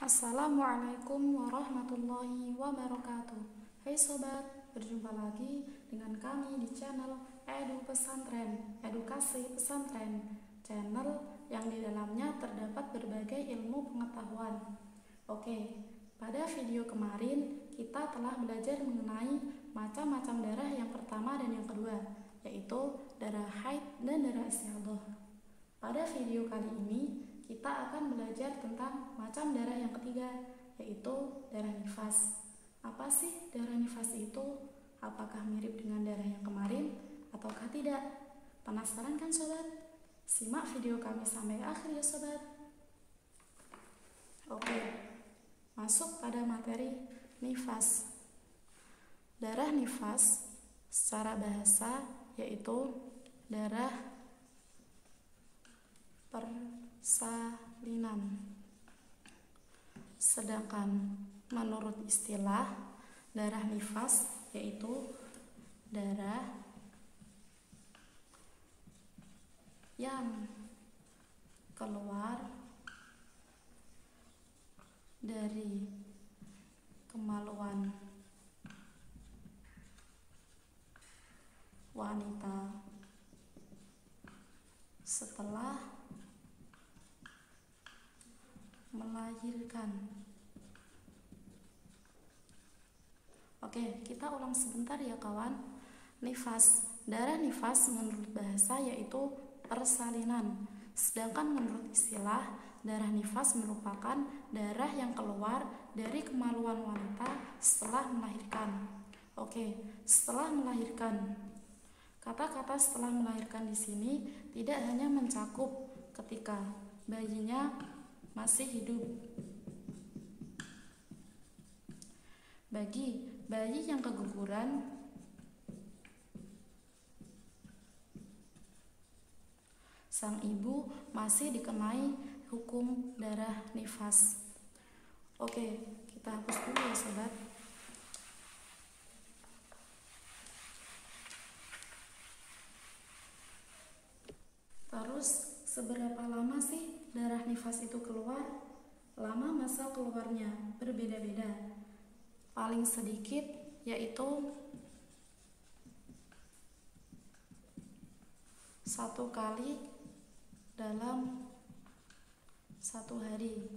Assalamualaikum warahmatullahi wabarakatuh. Hai sobat, berjumpa lagi dengan kami di channel Edu Pesantren, Edukasi Pesantren, channel yang di dalamnya terdapat berbagai ilmu pengetahuan. Oke, pada video kemarin kita telah belajar mengenai macam-macam darah yang pertama dan yang kedua, yaitu darah haid dan darah istihadah. Pada video kali ini kita akan belajar tentang macam darah yang ketiga, yaitu darah nifas. Apa sih darah nifas itu? Apakah mirip dengan darah yang kemarin ataukah tidak? Penasaran kan sobat? Simak video kami sampai akhir ya sobat. Oke, masuk pada materi nifas. Darah nifas secara bahasa yaitu darah persalinan. Sedangkan menurut istilah, darah nifas yaitu darah yang keluar dari kemaluan wanita setelah melahirkan. Oke, kita ulang sebentar ya kawan. Nifas, darah nifas menurut bahasa yaitu persalinan. Sedangkan menurut istilah, darah nifas merupakan darah yang keluar dari kemaluan wanita setelah melahirkan. Oke, setelah melahirkan. Kata-kata setelah melahirkan di sini tidak hanya mencakup ketika bayinya masih hidup. Bagi bayi yang keguguran, sang ibu masih dikenai hukum darah nifas. Oke, kita hapus dulu ya sobat. Terus, seberapa lama sih darah nifas itu keluar? Lama masa keluarnya berbeda-beda. Paling sedikit yaitu 1 kali dalam 1 hari.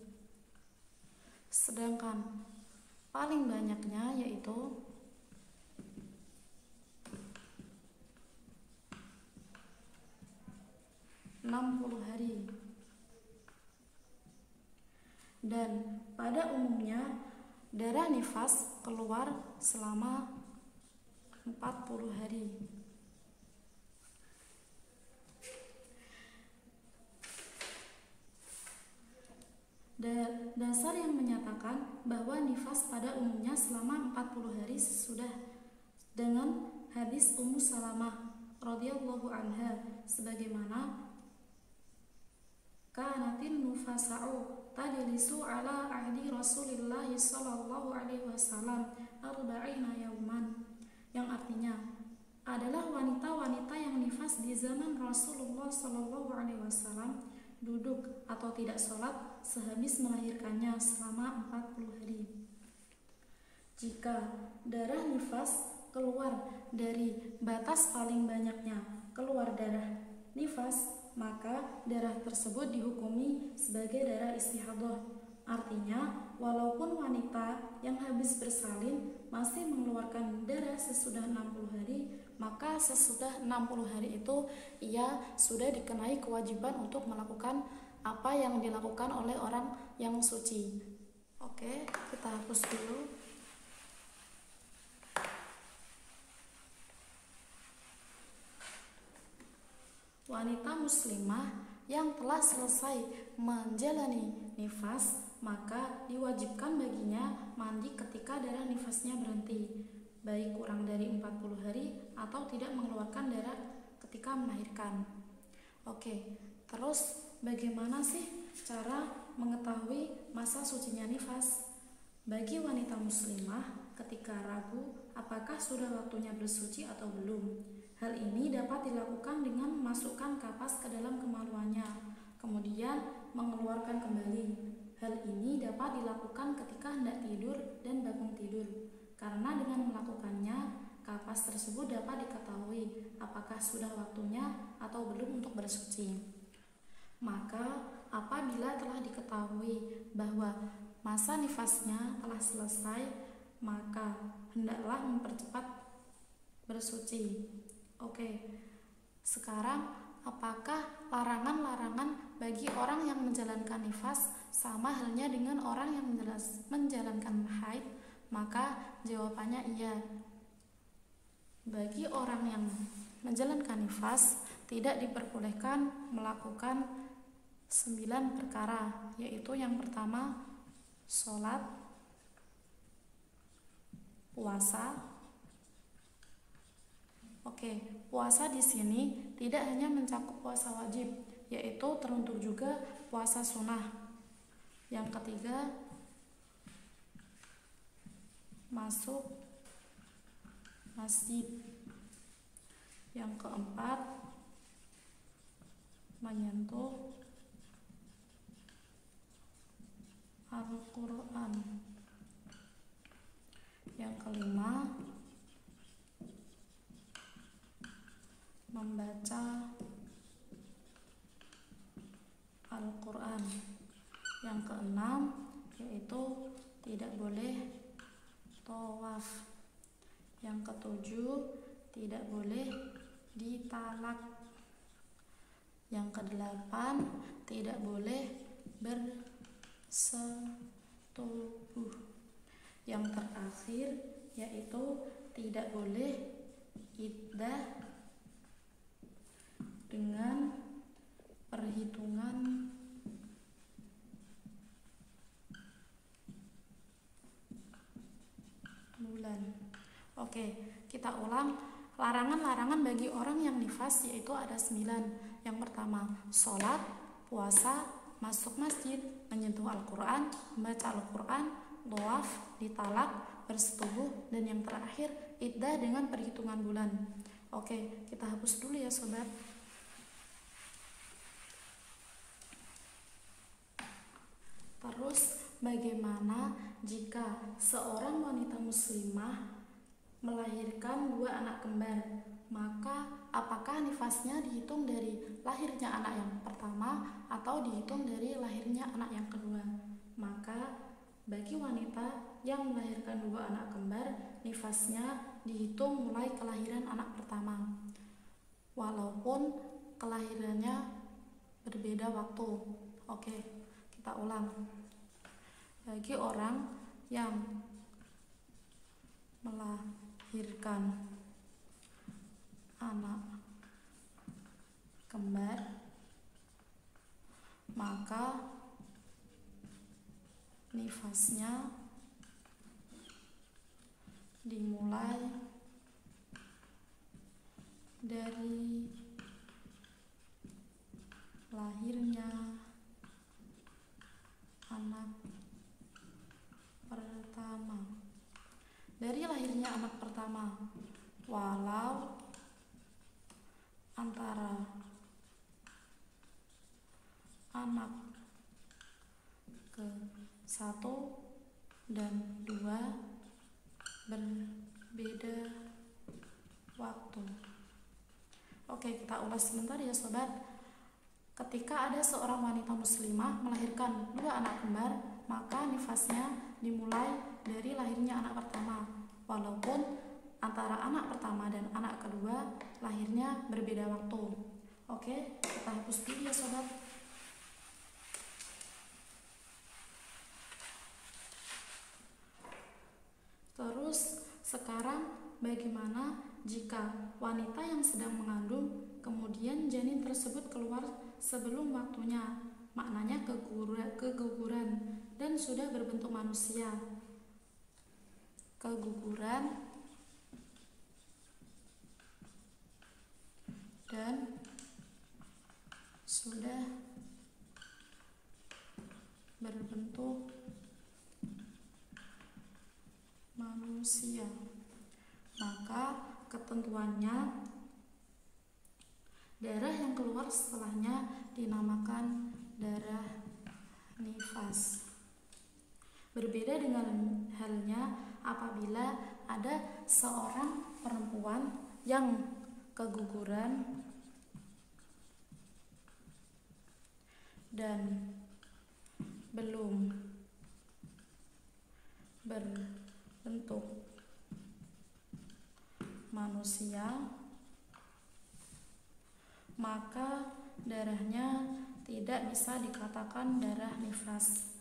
Sedangkan paling banyaknya yaitu 60 hari. Dan pada umumnya darah nifas keluar selama 40 hari. Dasar yang menyatakan bahwa nifas pada umumnya selama 40 hari sesudah dengan hadis Ummu Salamah radhiyallahu anha sebagaimana kanatin nufasa'u tajlisu ala ahdi Rasulillah sallallahu alaihi wasallam arba'ina yauman, yang artinya adalah wanita-wanita yang nifas di zaman Rasulullah sallallahu alaihi wasallam duduk atau tidak sholat sehabis melahirkannya selama 40 hari. Jika darah nifas keluar dari batas paling banyaknya keluar darah nifas, maka darah tersebut dihukumi sebagai darah istihadah. Artinya, walaupun wanita yang habis bersalin masih mengeluarkan darah sesudah 60 hari, maka sesudah 60 hari itu ia sudah dikenai kewajiban untuk melakukan apa yang dilakukan oleh orang yang suci. Oke, kita hapus dulu. Wanita muslimah yang telah selesai menjalani nifas, maka diwajibkan baginya mandi ketika darah nifasnya berhenti, baik kurang dari 40 hari atau tidak mengeluarkan darah ketika melahirkan. Oke, terus bagaimana sih cara mengetahui masa sucinya nifas? Bagi wanita muslimah ketika ragu apakah sudah waktunya bersuci atau belum, hal ini dapat dilakukan dengan memasukkan kapas ke dalam kemaluannya, kemudian mengeluarkan kembali. Hal ini dapat apa dilakukan ketika hendak tidur dan bangun tidur, karena dengan melakukannya kapas tersebut dapat diketahui apakah sudah waktunya atau belum untuk bersuci. Maka apabila telah diketahui bahwa masa nifasnya telah selesai, maka hendaklah mempercepat bersuci. Oke, sekarang apakah larangan-larangan bagi orang yang menjalankan nifas sama halnya dengan orang yang menjalankan haid? Maka jawabannya iya. Bagi orang yang menjalankan nifas tidak diperbolehkan melakukan 9 perkara, yaitu yang pertama sholat, puasa. Oke, puasa di sini tidak hanya mencakup puasa wajib, yaitu teruntuk juga puasa sunnah. Yang ketiga, masuk masjid. Yang keempat, menyentuh Al-Quran. Yang kelima, membaca Al-Quran. Yang keenam, yaitu tidak boleh tawaf. Yang ketujuh, tidak boleh ditalak. Yang kedelapan, tidak boleh bersetubuh. Yang terakhir yaitu tidak boleh iddah dengan perhitungan bulan. Oke, kita ulang. Larangan-larangan bagi orang yang nifas yaitu ada 9. Yang pertama, sholat, puasa, masuk masjid, menyentuh Al-Quran, membaca Al-Quran, tawaf, ditalak, bersetubuh, dan yang terakhir iddah dengan perhitungan bulan. Oke, kita hapus dulu ya sobat. Terus bagaimana jika seorang wanita muslimah melahirkan 2 anak kembar? Maka apakah nifasnya dihitung dari lahirnya anak yang pertama atau dihitung dari lahirnya anak yang kedua? Maka bagi wanita yang melahirkan 2 anak kembar, nifasnya dihitung mulai kelahiran anak pertama, walaupun kelahirannya berbeda waktu. Oke, kita ulang. Bagi orang yang melahirkan anak kembar, maka nifasnya dimulai dari lahirnya anak pertama. Dari lahirnya anak pertama, walau antara anak ke-1 dan 2 berbeda waktu. Oke, kita ulas sebentar ya sobat. Ketika ada seorang wanita muslimah melahirkan 2 anak kembar, maka nifasnya dimulai dari lahirnya anak pertama, walaupun antara anak pertama dan anak kedua lahirnya berbeda waktu. Oke, kita hapus dulu ya sobat. Terus sekarang bagaimana jika wanita yang sedang mengandung kemudian janin tersebut keluar sebelum waktunya, maknanya keguguran dan sudah berbentuk manusia. Keguguran dan sudah berbentuk manusia, maka ketentuannya darah yang keluar setelahnya dinamakan darah nifas. Berbeda dengan halnya apabila ada seorang perempuan yang keguguran dan belum berbentuk manusia, maka darahnya tidak bisa dikatakan darah nifas.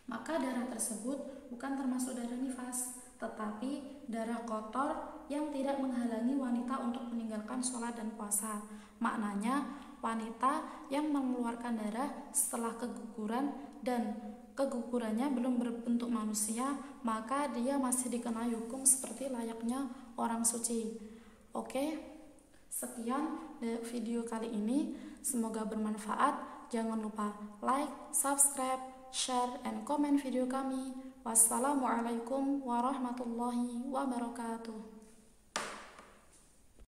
Maka darah tersebut bukan termasuk darah nifas, tetapi darah kotor yang tidak menghalangi wanita untuk meninggalkan sholat dan puasa. Maknanya, wanita yang mengeluarkan darah setelah keguguran dan kegugurannya belum berbentuk manusia, maka dia masih dikenai hukum seperti layaknya orang suci. Oke, sekian video kali ini, semoga bermanfaat. Jangan lupa like, subscribe, share, and comment video kami. Wassalamualaikum warahmatullahi wabarakatuh.